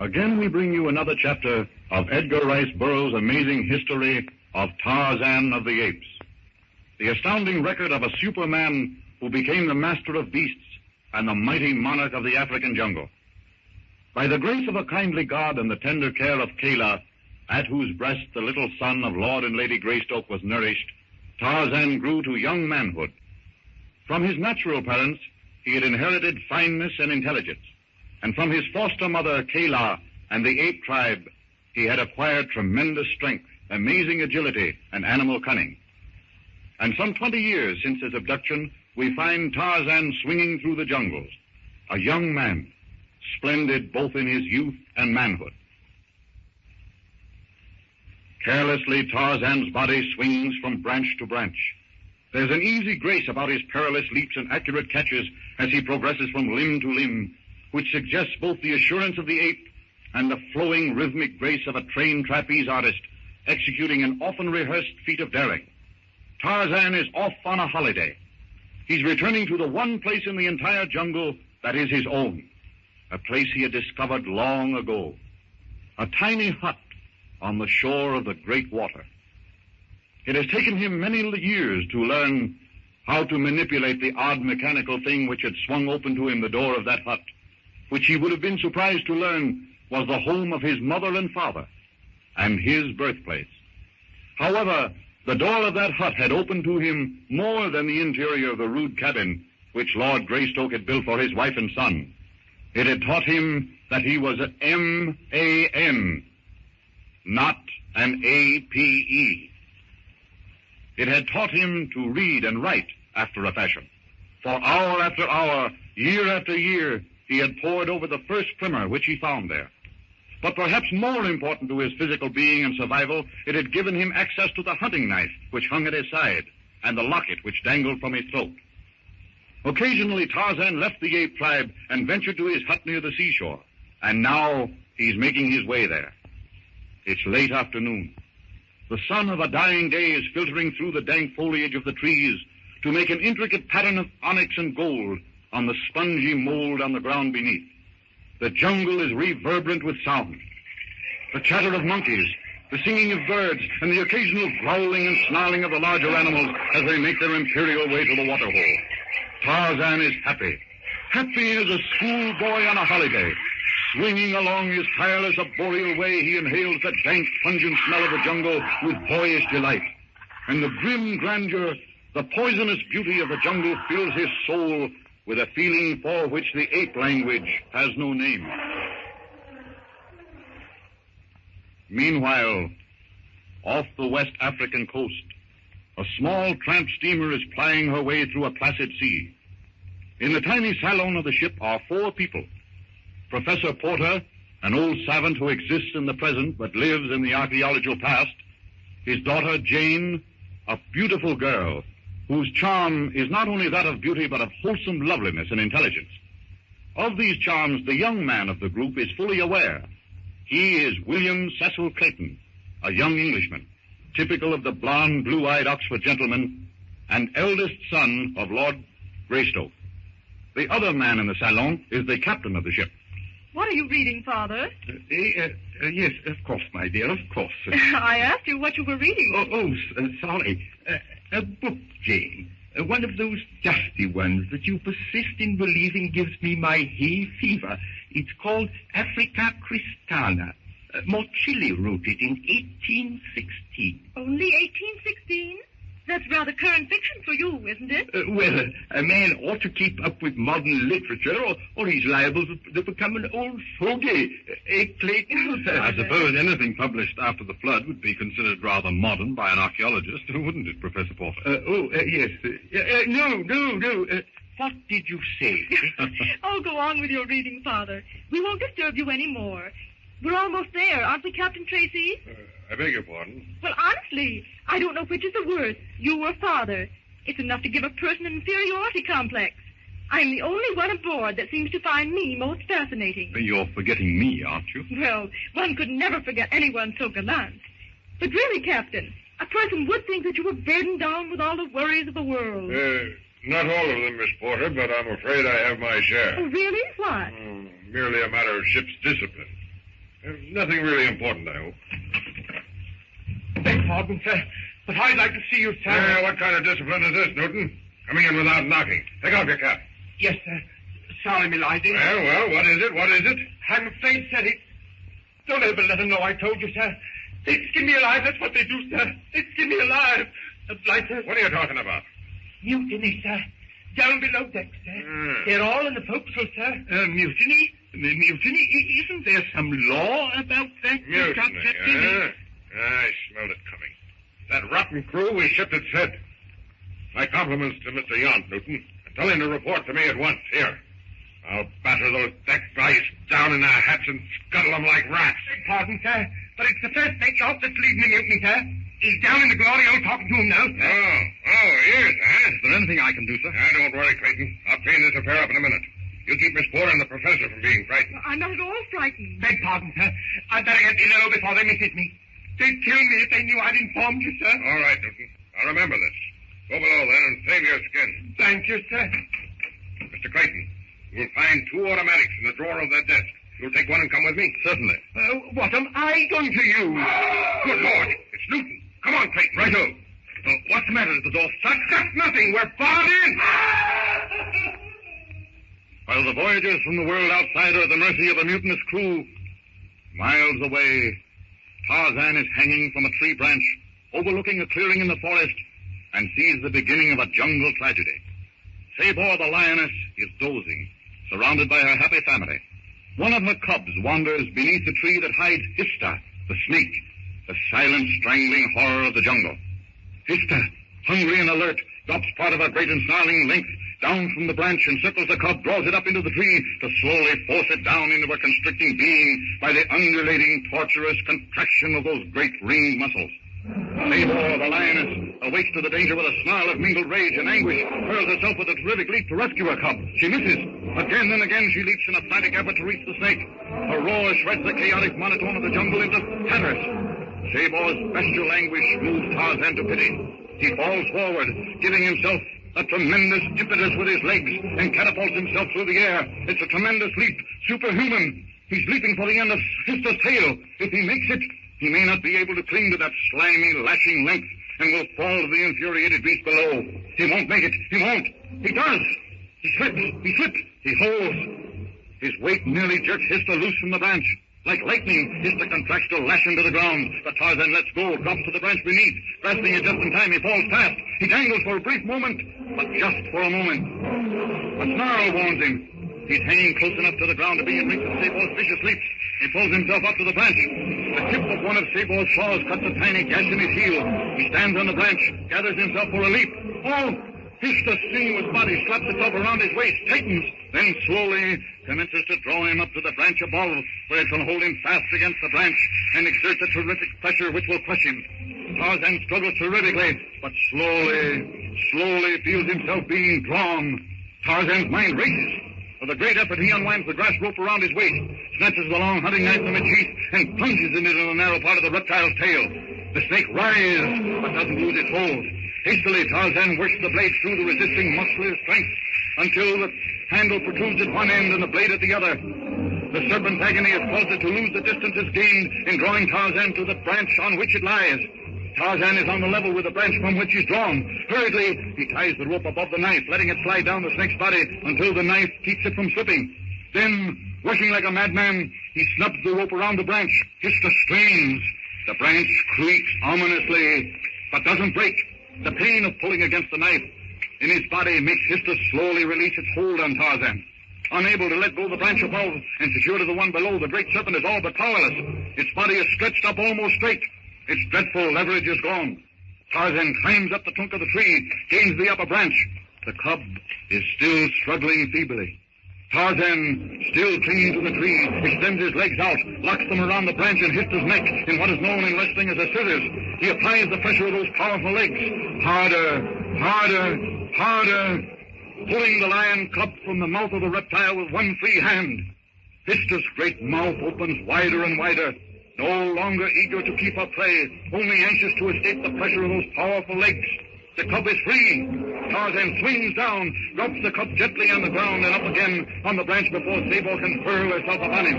Again, we bring you another chapter of Edgar Rice Burroughs' amazing history of Tarzan of the Apes, the astounding record of a superman who became the master of beasts and the mighty monarch of the African jungle. By the grace of a kindly God and the tender care of Kayla, at whose breast the little son of Lord and Lady Greystoke was nourished, Tarzan grew to young manhood. From his natural parents, he had inherited fineness and intelligence, and from his foster mother, Kayla, and the ape tribe, he had acquired tremendous strength, amazing agility, and animal cunning. And some 20 years since his abduction, we find Tarzan swinging through the jungles, a young man, splendid both in his youth and manhood. Carelessly, Tarzan's body swings from branch to branch. There's an easy grace about his perilous leaps and accurate catches as he progresses from limb to limb, which suggests both the assurance of the ape and the flowing rhythmic grace of a trained trapeze artist executing an often rehearsed feat of daring. Tarzan is off on a holiday. He's returning to the one place in the entire jungle that is his own, a place he had discovered long ago, a tiny hut on the shore of the great water. It has taken him many years to learn how to manipulate the odd mechanical thing which had swung open to him the door of that hut, which he would have been surprised to learn was the home of his mother and father, and his birthplace. However, the door of that hut had opened to him more than the interior of the rude cabin which Lord Greystoke had built for his wife and son. It had taught him that he was an M-A-N, not an A-P-E. It had taught him to read and write after a fashion. For hour after hour, year after year, he had pored over the first primer which he found there. But perhaps more important to his physical being and survival, it had given him access to the hunting knife which hung at his side and the locket which dangled from his throat. Occasionally, Tarzan left the ape tribe and ventured to his hut near the seashore, and now he's making his way there. It's late afternoon. The sun of a dying day is filtering through the dank foliage of the trees to make an intricate pattern of onyx and gold on the spongy mold on the ground beneath. The jungle is reverberant with sound. The chatter of monkeys, the singing of birds, and the occasional growling and snarling of the larger animals as they make their imperial way to the waterhole. Tarzan is happy. Happy as a schoolboy on a holiday. Swinging along his tireless arboreal way, he inhales the dank, pungent smell of the jungle with boyish delight. And the grim grandeur, the poisonous beauty of the jungle fills his soul with a feeling for which the ape language has no name. Meanwhile, off the West African coast, a small tramp steamer is plying her way through a placid sea. In the tiny salon of the ship are 4 people. Professor Porter, an old savant who exists in the present but lives in the archaeological past. His daughter, Jane, a beautiful girl whose charm is not only that of beauty but of wholesome loveliness and intelligence. Of these charms, the young man of the group is fully aware. He is William Cecil Clayton, a young Englishman, typical of the blond, blue-eyed Oxford gentleman and eldest son of Lord Greystoke. The other man in the salon is the captain of the ship. What are you reading, Father? Yes, of course, my dear, of course. I asked you what you were reading. Sorry. A book, Jane. One of those dusty ones that you persist in believing gives me my hay fever. It's called Africa Cristana. Morchilli wrote it in 1816. Only 1816? That's rather current fiction for you, isn't it? Well, a man ought to keep up with modern literature, or he's liable to become an old fogey. Clayton? I suppose anything published after the flood would be considered rather modern by an archaeologist, wouldn't it, Professor Porter? Yes. No. What did you say? Oh, go on with your reading, Father. We won't disturb you any more. We're almost there, aren't we, Captain Tracy? I beg your pardon? Well, honestly, I don't know which is the worst, you or Father. It's enough to give a person an inferiority complex. I'm the only one aboard that seems to find me most fascinating. You're forgetting me, aren't you? Well, one could never forget anyone so gallant. But really, Captain, a person would think that you were burdened down with all the worries of the world. Not all of them, Miss Porter, but I'm afraid I have my share. Oh, really? What? Merely a matter of ship's discipline. Nothing really important, I hope. Beg pardon, sir, but I'd like to see you, sir. What kind of discipline is this, Newton? Coming in without knocking. Take off your cap. Yes, sir. Sorry, my lady. Well, what is it? What is it? I'm afraid, sir, don't ever let them know I told you, sir. They skin me alive, that's what they do, sir. They skin me alive. Right, sir. What are you talking about? Mutiny, sir. Down below deck, sir. They're all in the forecastle, sir. Mutiny? Mutiny? Isn't there some law about that? Mutiny, I smelled it coming. That rotten crew we shipped its head. My compliments to Mr. Yount, Newton, and tell him to report to me at once. Here. I'll batter those deck guys down in their hats and scuttle them like rats. Beg pardon, sir, but it's the first mate Yount that's leading the mutiny, sir. He's down in the glory hole talking to him now, sir. Oh, he is, huh? Is there anything I can do, sir? Don't worry, Clayton. I'll clean this affair up in a minute. You keep Miss Porter and the professor from being frightened. I'm not at all frightened. Beg pardon, sir. I'd better get below before they misses me. They'd kill me if they knew I'd informed you, sir. All right, Newton. I'll remember this. Go below, then, and save your skin. Thank you, sir. Mr. Clayton, you'll find 2 automatics in the drawer of that desk. You'll take one and come with me? Certainly. What am I going to use? Good Lord, it's Newton. Come on, Clayton. Righto. What's the matter? Is the door stuck? That's nothing. We're barred in. While the voyagers from the world outside are at the mercy of a mutinous crew, miles away, Tarzan is hanging from a tree branch, overlooking a clearing in the forest, and sees the beginning of a jungle tragedy. Sabor the lioness is dozing, surrounded by her happy family. One of her cubs wanders beneath the tree that hides Hista, the snake, the silent, strangling horror of the jungle. Hista, hungry and alert, drops part of her great and snarling length down from the branch, encircles the cub, draws it up into the tree to slowly force it down into a constricting being by the undulating, torturous contraction of those great ringed muscles. Sabor, the lioness, awakes to the danger with a snarl of mingled rage and anguish, hurls herself with a terrific leap to rescue her cub. She misses. Again and again she leaps in a frantic effort to reach the snake. Her roar shreds the chaotic monotone of the jungle into tatters. Sabor's bestial anguish moves Tarzan to pity. He falls forward, giving himself a tremendous impetus with his legs, and catapults himself through the air. It's a tremendous leap, superhuman. He's leaping for the end of Hista's tail. If he makes it, he may not be able to cling to that slimy, lashing length, and will fall to the infuriated beast below. He won't make it. He won't. He does. He slips. He slips. He holds. His weight nearly jerks Hista loose from the branch. Like lightning, Hista contracts to lash him to the ground. But Tarzan lets go, drops to the branch beneath. Grasping it just in time, he falls fast. He dangles for a brief moment, but just for a moment. A snarl warns him. He's hanging close enough to the ground to be in reach of Sabor's vicious leaps. He pulls himself up to the branch. The tip of one of Sabor's claws cuts a tiny gash in his heel. He stands on the branch, gathers himself for a leap. Oh! Hista, sinuous body, slaps itself around his waist, tightens, then slowly commences to draw him up to the branch above, where it can hold him fast against the branch and exert a terrific pressure which will crush him. Tarzan struggles terrifically, but slowly feels himself being drawn. Tarzan's mind races. With a great effort, he unwinds the grass rope around his waist, snatches the long hunting knife from its sheath, and plunges it into the narrow part of the reptile's tail. The snake writhes, but doesn't lose its hold. Hastily, Tarzan works the blade through the resisting muscular strength until the handle protrudes at one end and the blade at the other. The serpent's agony has caused it to lose the distance it's gained in drawing Tarzan to the branch on which it lies. Tarzan is on the level with the branch from which he's drawn. Hurriedly, he ties the rope above the knife, letting it slide down the snake's body until the knife keeps it from slipping. Then, rushing like a madman, he snubs the rope around the branch. Hista strains. The branch creaks ominously, but doesn't break. The pain of pulling against the knife in his body makes Hista slowly release its hold on Tarzan. Unable to let go the branch above and secure to the one below, the great serpent is all but powerless. Its body is stretched up almost straight. Its dreadful leverage is gone. Tarzan climbs up the trunk of the tree, gains the upper branch. The cub is still struggling feebly. Tarzan, still clinging to the tree, extends his legs out, locks them around the branch and Hista's neck in what is known in wrestling as a scissors. He applies the pressure of those powerful legs. Harder, pulling the lion cub from the mouth of the reptile with one free hand. Hista's great mouth opens wider and wider, no longer eager to keep her prey, only anxious to escape the pressure of those powerful legs. The cub is free. Tarzan swings down, drops the cub gently on the ground and up again on the branch before Sabor can hurl herself upon him.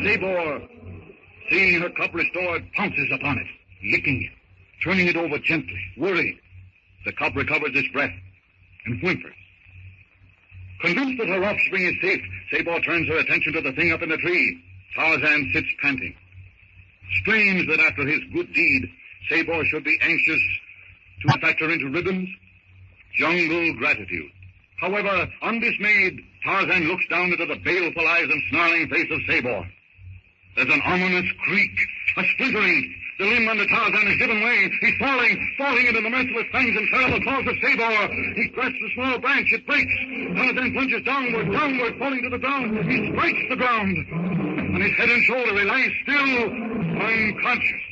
Sabor, Seeing her cub restored, pounces upon it, licking it, turning it over gently, worried. The cub recovers its breath and whimpers. Convinced that her offspring is safe, Sabor turns her attention to the thing up in the tree. Tarzan sits panting. Strange that after his good deed, Sabor should be anxious to factor into ribbons. Jungle gratitude. However, undismayed, Tarzan looks down into the baleful eyes and snarling face of Sabor. There's an ominous creak, a splintering. The limb under Tarzan is given way. He's falling into the merciless fangs and terrible claws of Sabor. He grasps a small branch. It breaks. Tarzan plunges downward, falling to the ground. He strikes the ground. On his head and shoulder, he lies still, unconscious.